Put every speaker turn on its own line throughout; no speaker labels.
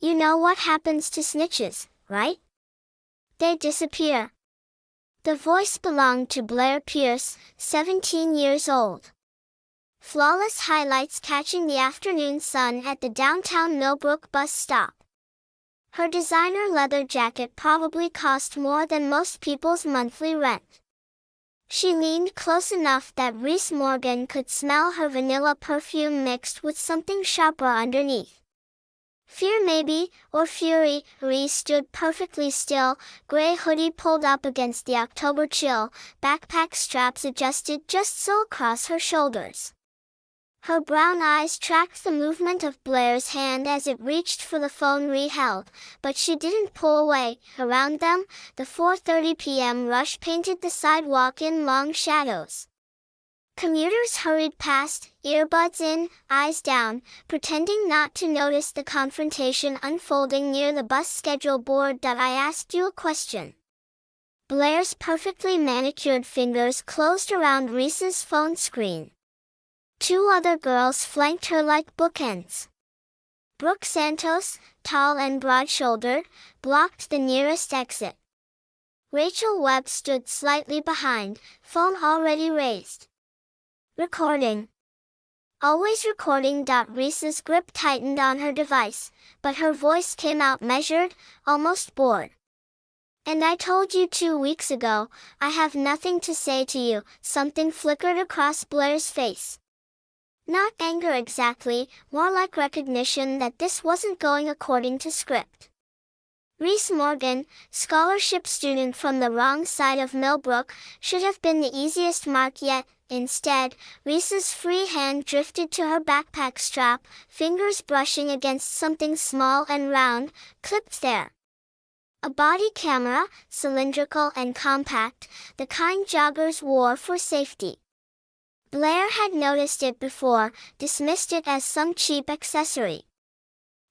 You know what happens to snitches, right? They disappear. The voice belonged to Blair Pierce, 17 years old. Flawless highlights catching the afternoon sun at the downtown Millbrook bus stop. Her designer leather jacket probably cost more than most people's monthly rent. She leaned close enough that Reese Morgan could smell her vanilla perfume mixed with something sharper underneath. Fear maybe, or fury. Reese stood perfectly still, gray hoodie pulled up against the October chill, backpack straps adjusted just so across her shoulders. Her brown eyes tracked the movement of Blair's hand as it reached for the phone Reese held, but she didn't pull away. Around them, the 4:30 p.m. rush painted the sidewalk in long shadows. Commuters hurried past, earbuds in, eyes down, pretending not to notice the confrontation unfolding near the bus schedule board. I asked you a question. Blair's perfectly manicured fingers closed around Reese's phone screen. Two other girls flanked her like bookends. Brooke Santos, tall and broad-shouldered, blocked the nearest exit. Rachel Webb stood slightly behind, phone already raised. Recording. Always recording. Reese's grip tightened on her device, but her voice came out measured, almost bored. And I told you 2 weeks ago, I have nothing to say to you. Something flickered across Blair's face. Not anger exactly, more like recognition that this wasn't going according to script. Reese Morgan, scholarship student from the wrong side of Millbrook, should have been the easiest mark yet. Instead, Reese's free hand drifted to her backpack strap, fingers brushing against something small and round, clipped there. A body camera, cylindrical and compact, the kind joggers wore for safety. Blair had noticed it before, dismissed it as some cheap accessory.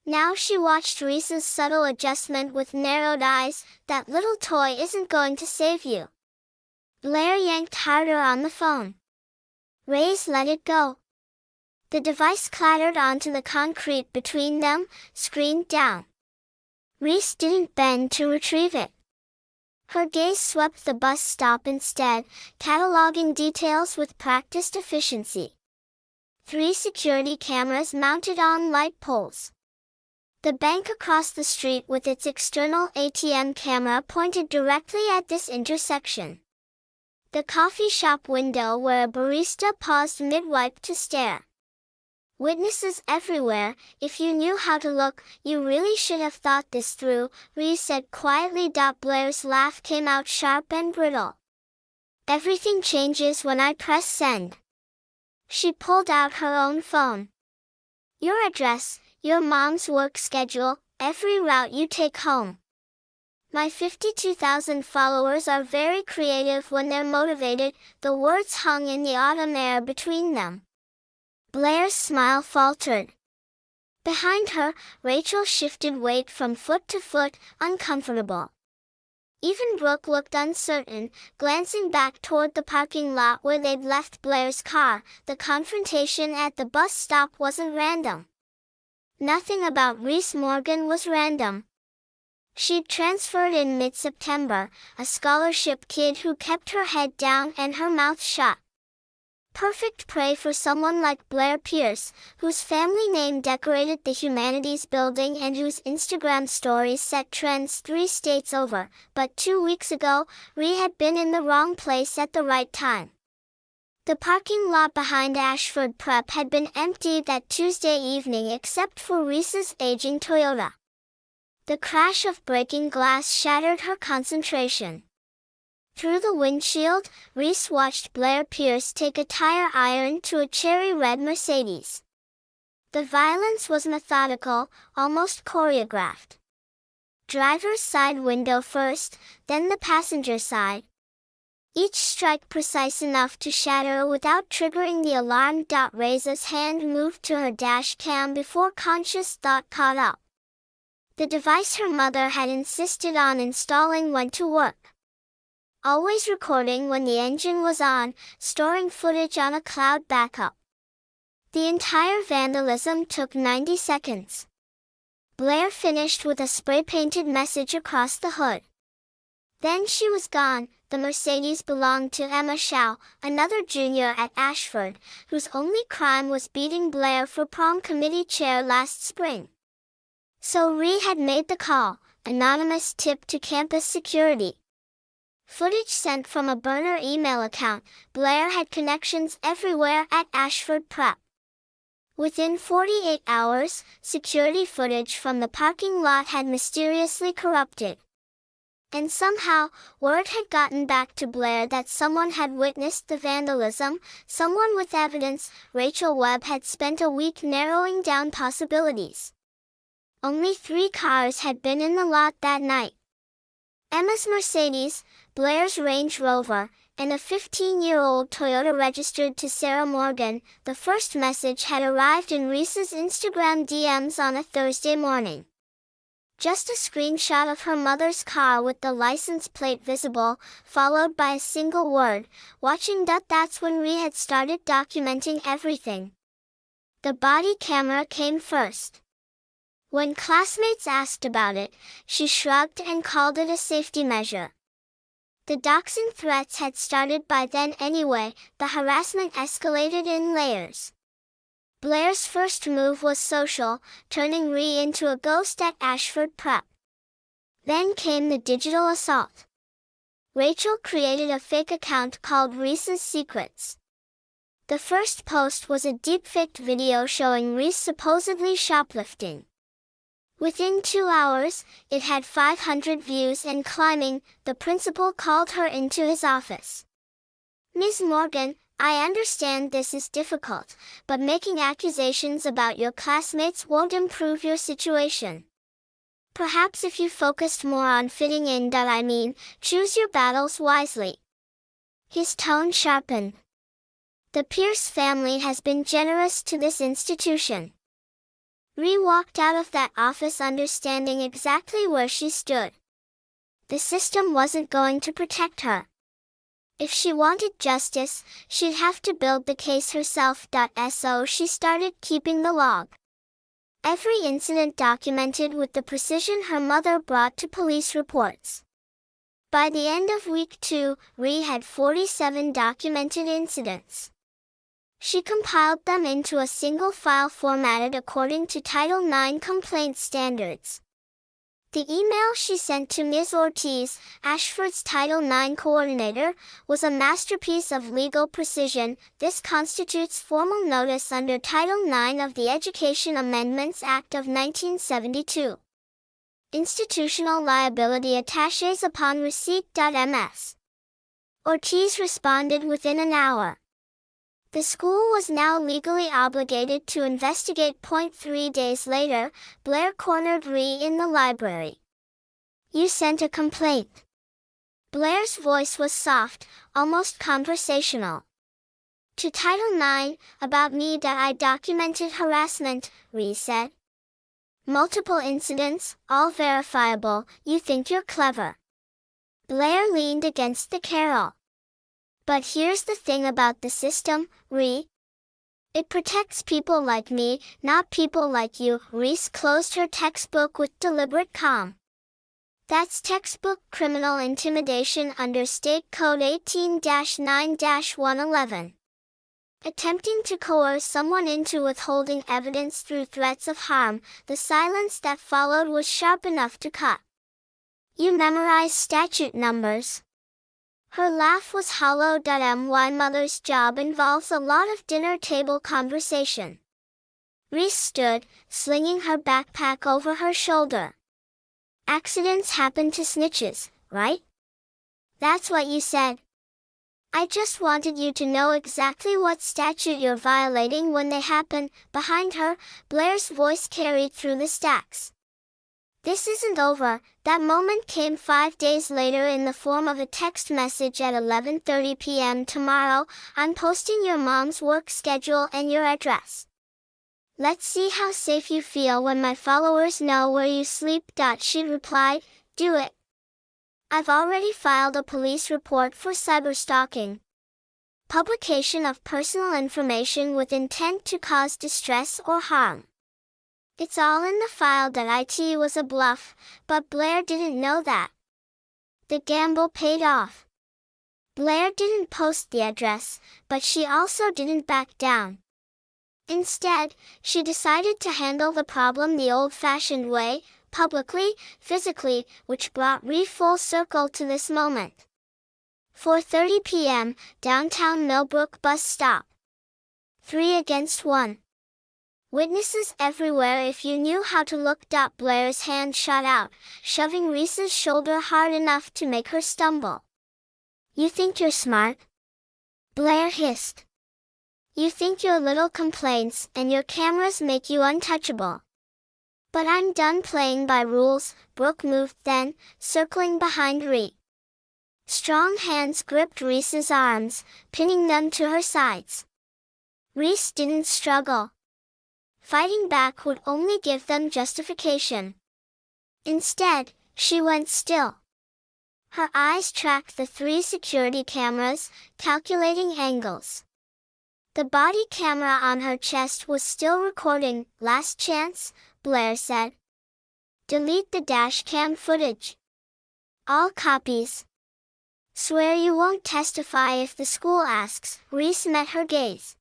Now she watched Reese's subtle adjustment with narrowed eyes. That little toy isn't going to save you. Blair yanked harder on the phone. Reese let it go. The device clattered onto the concrete between them, screen down. Reese didn't bend to retrieve it. Her gaze swept the bus stop instead, cataloging details with practiced efficiency. 3 security cameras mounted on light poles. The bank across the street with its external ATM camera pointed directly at this intersection. The coffee shop window where a barista paused mid-wipe to stare. Witnesses everywhere. If you knew how to look, you really should have thought this through, Reese said quietly. Blair's laugh came out sharp and brittle. Everything changes when I press send. She pulled out her own phone. Your address, your mom's work schedule, every route you take home. My 52,000 followers are very creative when they're motivated. The words hung in the autumn air between them. Blair's smile faltered. Behind her, Rachel shifted weight from foot to foot, uncomfortable. Even Brooke looked uncertain, glancing back toward the parking lot where they'd left Blair's car. The confrontation at the bus stop wasn't random. Nothing about Reese Morgan was random. She'd transferred in mid-September, a scholarship kid who kept her head down and her mouth shut. Perfect prey for someone like Blair Pierce, whose family name decorated the Humanities building and whose Instagram stories set trends 3 states over. But 2 weeks ago, Ree had been in the wrong place at the right time. The parking lot behind Ashford Prep had been empty that Tuesday evening except for Reese's aging Toyota. The crash of breaking glass shattered her concentration. Through the windshield, Reese watched Blair Pierce take a tire iron to a cherry red Mercedes. The violence was methodical, almost choreographed. Driver's side window first, then the passenger side. Each strike precise enough to shatter without triggering the alarm. Reza's hand moved to her dash cam before conscious thought caught up. The device her mother had insisted on installing went to work. Always recording when the engine was on, storing footage on a cloud backup. The entire vandalism took 90 seconds. Blair finished with a spray-painted message across the hood. Then she was gone. The Mercedes belonged to Emma Shaw, another junior at Ashford, whose only crime was beating Blair for prom committee chair last spring. So Ree had made the call, anonymous tip to campus security. Footage sent from a burner email account. Blair had connections everywhere at Ashford Prep. Within 48 hours, security footage from the parking lot had mysteriously corrupted. And somehow, word had gotten back to Blair that someone had witnessed the vandalism, someone with evidence. Rachel Webb had spent a week narrowing down possibilities. Only 3 cars had been in the lot that night. Emma's Mercedes, Blair's Range Rover, and a 15-year-old Toyota registered to Sarah Morgan. The first message had arrived in Reese's Instagram DMs on a Thursday morning. Just a screenshot of her mother's car with the license plate visible, followed by a single word, watching. That's when Ree had started documenting everything. The body camera came first. When classmates asked about it, she shrugged and called it a safety measure. The doxing threats had started by then anyway. The harassment escalated in layers. Blair's first move was social, turning Ree into a ghost at Ashford Prep. Then came the digital assault. Rachel created a fake account called Reese's Secrets. The first post was a deepfaked video showing Reese supposedly shoplifting. Within 2 hours, it had 500 views and climbing. The principal called her into his office. "Ms. Morgan, I understand this is difficult, but making accusations about your classmates won't improve your situation. Perhaps if you focused more on fitting in. Choose your battles wisely." His tone sharpened. "The Pierce family has been generous to this institution." Ree walked out of that office understanding exactly where she stood. The system wasn't going to protect her. If she wanted justice, she'd have to build the case herself. So she started keeping the log. Every incident documented with the precision her mother brought to police reports. By the end of week 2, Ree had 47 documented incidents. She compiled them into a single file formatted according to Title IX complaint standards. The email she sent to Ms. Ortiz, Ashford's Title IX coordinator, was a masterpiece of legal precision. This constitutes formal notice under Title IX of the Education Amendments Act of 1972. Institutional liability attaches upon receipt. Ms. Ortiz responded within an hour. The school was now legally obligated to investigate. 3 days later, Blair cornered Ree in the library. "You sent a complaint." Blair's voice was soft, almost conversational. "To Title IX, about me. I documented harassment," Ree said. "Multiple incidents, all verifiable. You think you're clever." Blair leaned against the carrel. "But here's the thing about the system, Ree. It protects people like me, not people like you." Reese closed her textbook with deliberate calm. "That's textbook criminal intimidation under State Code 18-9-111. Attempting to coerce someone into withholding evidence through threats of harm." The silence that followed was sharp enough to cut. "You memorize statute numbers." Her laugh was hollow. My mother's job involves a lot of dinner table conversation." Reese stood, slinging her backpack over her shoulder. "Accidents happen to snitches, right? That's what you said. I just wanted you to know exactly what statute you're violating when they happen." Behind her, Blair's voice carried through the stacks. "This isn't over." That moment came 5 days later in the form of a text message at 11:30 p.m. "Tomorrow, I'm posting your mom's work schedule and your address. Let's see how safe you feel when my followers know where you sleep." She replied, "Do it. I've already filed a police report for cyberstalking. Publication of personal information with intent to cause distress or harm. It's all in the file. It was a bluff, but Blair didn't know that. The gamble paid off. Blair didn't post the address, but she also didn't back down. Instead, she decided to handle the problem the old-fashioned way, publicly, physically, which brought Ree full circle to this moment. 4:30 p.m., downtown Millbrook bus stop. 3 against 1. Witnesses everywhere. If you knew how to look. Blair's hand shot out, shoving Reese's shoulder hard enough to make her stumble. You think you're smart? Blair hissed. You think your little complaints and your cameras make you untouchable. But I'm done playing by rules. Brooke moved then, circling behind Ree. Strong hands gripped Reese's arms, pinning them to her sides. Reese didn't struggle. Fighting back would only give them justification. Instead, she went still. Her eyes tracked the 3 security cameras, calculating angles. The body camera on her chest was still recording. Last chance, Blair said. Delete the dash cam footage. All copies. Swear you won't testify if the school asks. Reese met her gaze.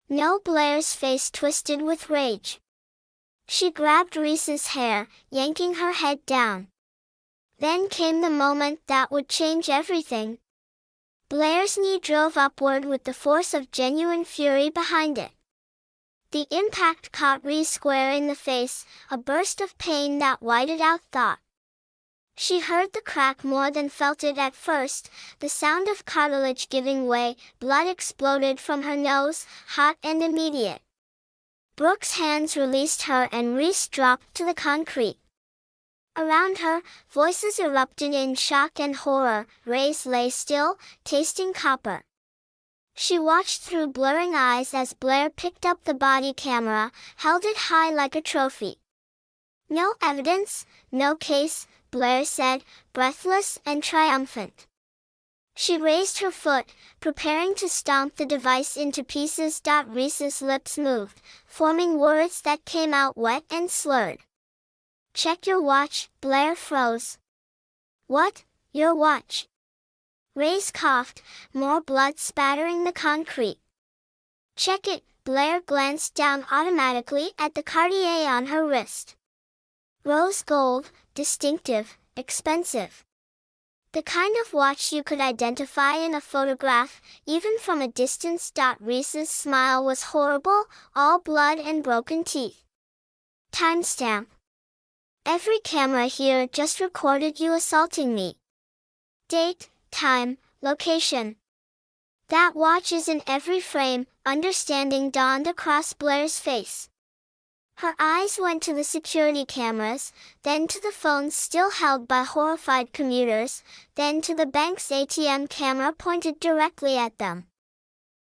No. Blair's face twisted with rage. She grabbed Reese's hair, yanking her head down. Then came the moment that would change everything. Blair's knee drove upward with the force of genuine fury behind it. The impact caught Ree square in the face, a burst of pain that whited out thought. She heard the crack more than felt it at first, the sound of cartilage giving way. Blood exploded from her nose, hot and immediate. Brooke's hands released her and Reese dropped to the concrete. Around her, voices erupted in shock and horror. Reese lay still, tasting copper. She watched through blurring eyes as Blair picked up the body camera, held it high like a trophy. No evidence, no case, Blair said, breathless and triumphant. She raised her foot, preparing to stomp the device into pieces. Reese's lips moved, forming words that came out wet and slurred. Check your watch. Blair froze. What? Your watch? Reese coughed, more blood spattering the concrete. Check it. Blair glanced down automatically at the Cartier on her wrist. Rose gold, distinctive, expensive. The kind of watch you could identify in a photograph, even from a distance. Reese's smile was horrible, all blood and broken teeth. Timestamp. Every camera here just recorded you assaulting me. Date, time, location. That watch is in every frame. Understanding dawned across Blair's face. Her eyes went to the security cameras, then to the phones still held by horrified commuters, then to the bank's ATM camera pointed directly at them.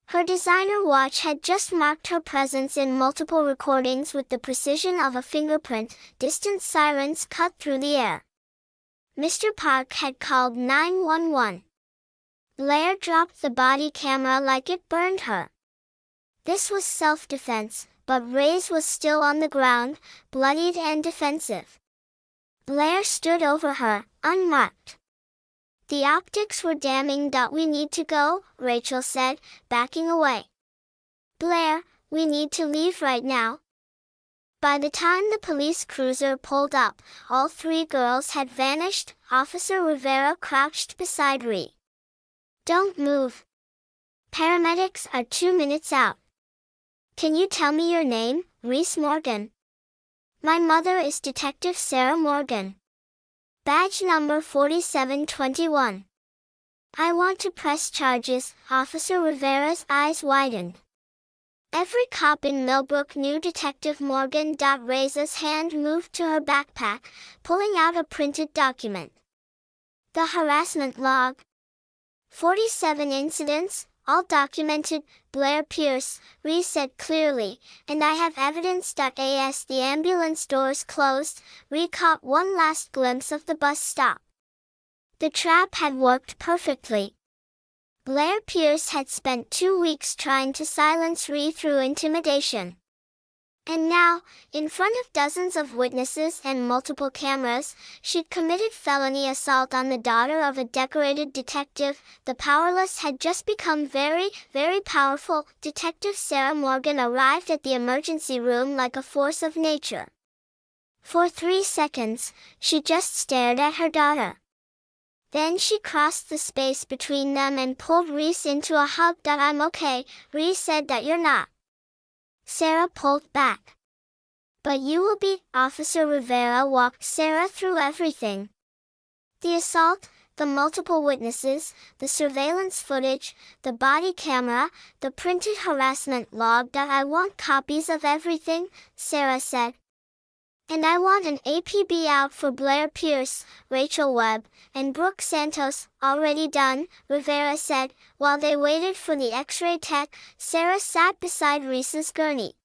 Her designer watch had just marked her presence in multiple recordings with the precision of a fingerprint. Distant sirens cut through the air. Mr. Park had called 911. Blair dropped the body camera like it burned her. This was self-defense, but Reese was still on the ground, bloodied and defensive. Blair stood over her, unmarked. The optics were damning. We need to go, Rachel said, backing away. Blair, we need to leave right now. By the time the police cruiser pulled up, all 3 girls had vanished. Officer Rivera crouched beside Ree. Don't move. Paramedics are 2 minutes out. Can you tell me your name? Reese Morgan. My mother is Detective Sarah Morgan. Badge number 4721. I want to press charges. Officer Rivera's eyes widened. Every cop in Millbrook knew Detective Morgan. Reza's hand moved to her backpack, pulling out a printed document. The harassment log. 47 incidents, all documented. Blair Pierce, Reese said clearly, and I have evidence. As the ambulance doors closed, Ree caught one last glimpse of the bus stop. The trap had worked perfectly. Blair Pierce had spent 2 weeks trying to silence Ree through intimidation. And now, in front of dozens of witnesses and multiple cameras, she'd committed felony assault on the daughter of a decorated detective. The powerless had just become very, very powerful. Detective Sarah Morgan arrived at the emergency room like a force of nature. For 3 seconds, she just stared at her daughter. Then she crossed the space between them and pulled Reese into a hug. "I'm okay," Reese said. "That you're not." Sarah pulled back. "But you will be." Officer Rivera walked Sarah through everything. The assault, the multiple witnesses, the surveillance footage, the body camera, the printed harassment log. "I want copies of everything," Sarah said. "And I want an APB out for Blair Pierce, Rachel Webb, and Brooke Santos." "Already done," Rivera said. While they waited for the X-ray tech, Sarah sat beside Reese's gurney.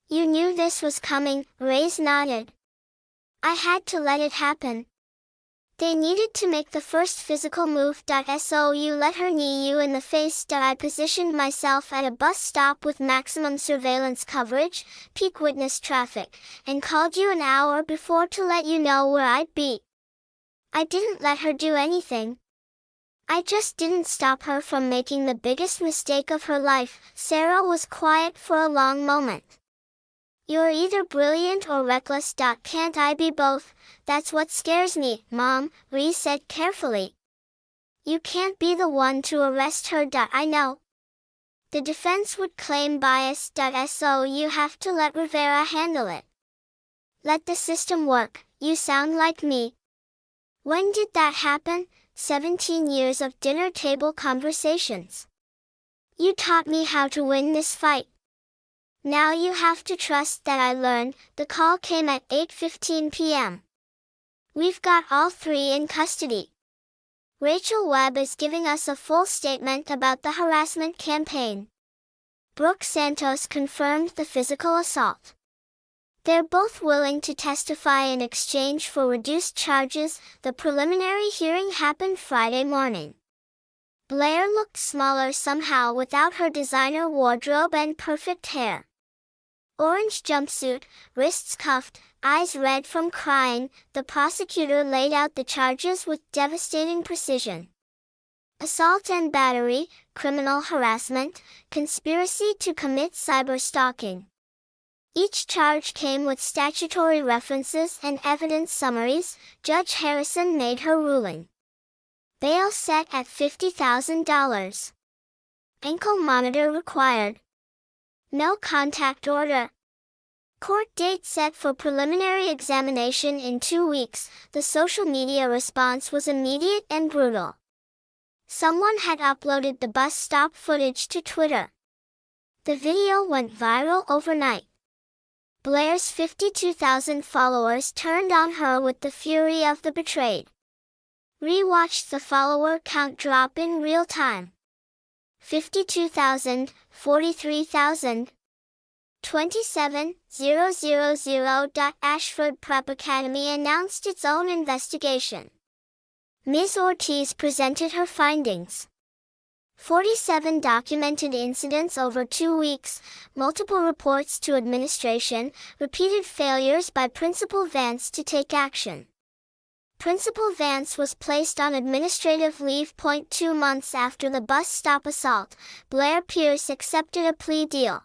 "You knew this was coming," Reese nodded. "I had to let it happen." They needed to make the first physical move. "So you let her knee you in the face." "I positioned myself at a bus stop with maximum surveillance coverage, peak witness traffic, and called you an hour before to let you know where I'd be. I didn't let her do anything. I just didn't stop her from making the biggest mistake of her life." Sarah was quiet for a long moment. "You're either brilliant or reckless. Can't I be both?" "That's what scares me, Mom," Reese said carefully. "You can't be the one to arrest her. I know. The defense would claim bias. So you have to let Rivera handle it. Let the system work." "You sound like me." "When did that happen?" 17 years of dinner table conversations. "You taught me how to win this fight. Now you have to trust that I learned." The call came at 8:15 p.m. "We've got all 3 in custody. Rachel Webb is giving us a full statement about the harassment campaign. Brooke Santos confirmed the physical assault. They're both willing to testify in exchange for reduced charges." The preliminary hearing happened Friday morning. Blair looked smaller somehow without her designer wardrobe and perfect hair. Orange jumpsuit, wrists cuffed, eyes red from crying. The prosecutor laid out the charges with devastating precision. Assault and battery, criminal harassment, conspiracy to commit cyberstalking. Each charge came with statutory references and evidence summaries. Judge Harrison made her ruling. Bail set at $50,000. Ankle monitor required. No contact order. Court date set for preliminary examination in 2 weeks. The social media response was immediate and brutal. Someone had uploaded the bus stop footage to Twitter. The video went viral overnight. Blair's 52,000 followers turned on her with the fury of the betrayed. Re-watched the follower count drop in real time. 52,000, 43,000. 27,000. Ashford Prep Academy announced its own investigation. Ms. Ortiz presented her findings. 47 documented incidents over 2 weeks, multiple reports to administration, repeated failures by Principal Vance to take action. Principal Vance was placed on administrative leave. 2 months after the bus stop assault, Blair Pierce accepted a plea deal.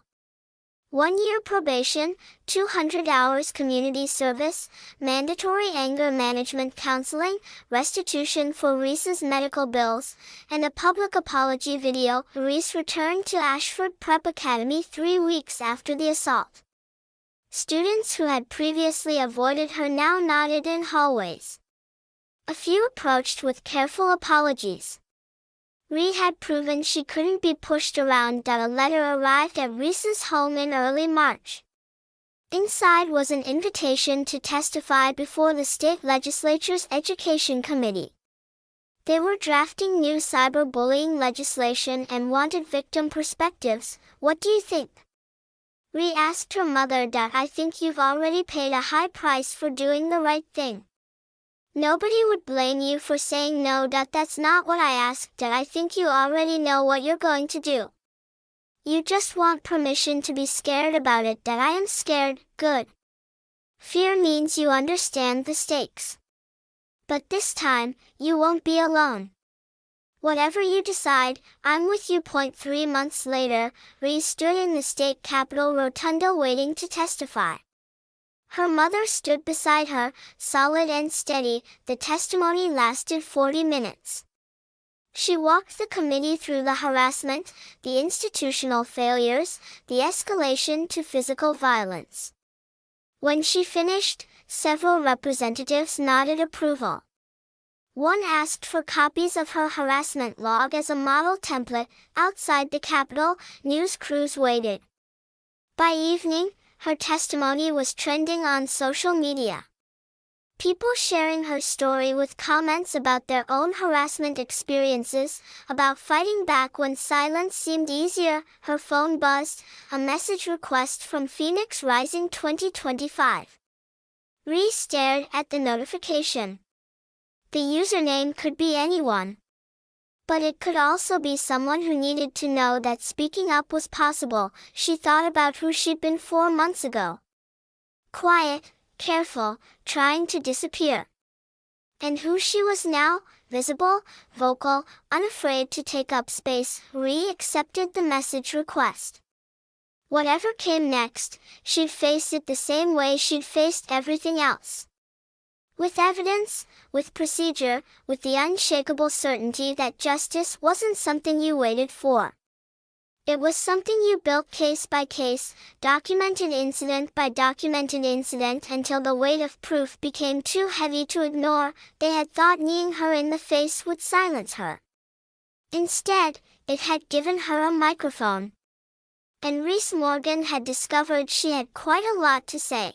1 year probation, 200 hours community service, mandatory anger management counseling, restitution for Reese's medical bills, and a public apology video. Reese returned to Ashford Prep Academy 3 weeks after the assault. Students who had previously avoided her now nodded in hallways. A few approached with careful apologies. Ree had proven she couldn't be pushed around. A letter arrived at Reese's home in early March. Inside was an invitation to testify before the state legislature's Education Committee. They were drafting new cyberbullying legislation and wanted victim perspectives. "What do you think?" Ree asked her mother. "I think you've already paid a high price for doing the right thing. Nobody would blame you for saying no. That's not what I asked. I think you already know what you're going to do." You just want permission to be scared about it. That I am scared, good. Fear means you understand the stakes. But this time, you won't be alone. Whatever you decide, I'm with you. 3 months later, Ree stood in the state capitol rotunda waiting to testify. Her mother stood beside her, solid and steady. The testimony lasted 40 minutes. She walked the committee through the harassment, the institutional failures, the escalation to physical violence. When she finished, several representatives nodded approval. One asked for copies of her harassment log as a model template. Outside the Capitol, news crews waited. By evening, her testimony was trending on social media. People sharing her story with comments about their own harassment experiences, about fighting back when silence seemed easier. Her phone buzzed, a message request from Phoenix Rising 2025. Ree stared at the notification. The username could be anyone. But it could also be someone who needed to know that speaking up was possible. She thought about who she'd been 4 months ago. Quiet, careful, trying to disappear. And who she was now, visible, vocal, unafraid to take up space. Ree accepted the message request. Whatever came next, she'd face it the same way she'd faced everything else. With evidence, with procedure, with the unshakable certainty that justice wasn't something you waited for. It was something you built case by case, documented incident by documented incident until the weight of proof became too heavy to ignore. They had thought kneeing her in the face would silence her. Instead, it had given her a microphone. And Reese Morgan had discovered she had quite a lot to say.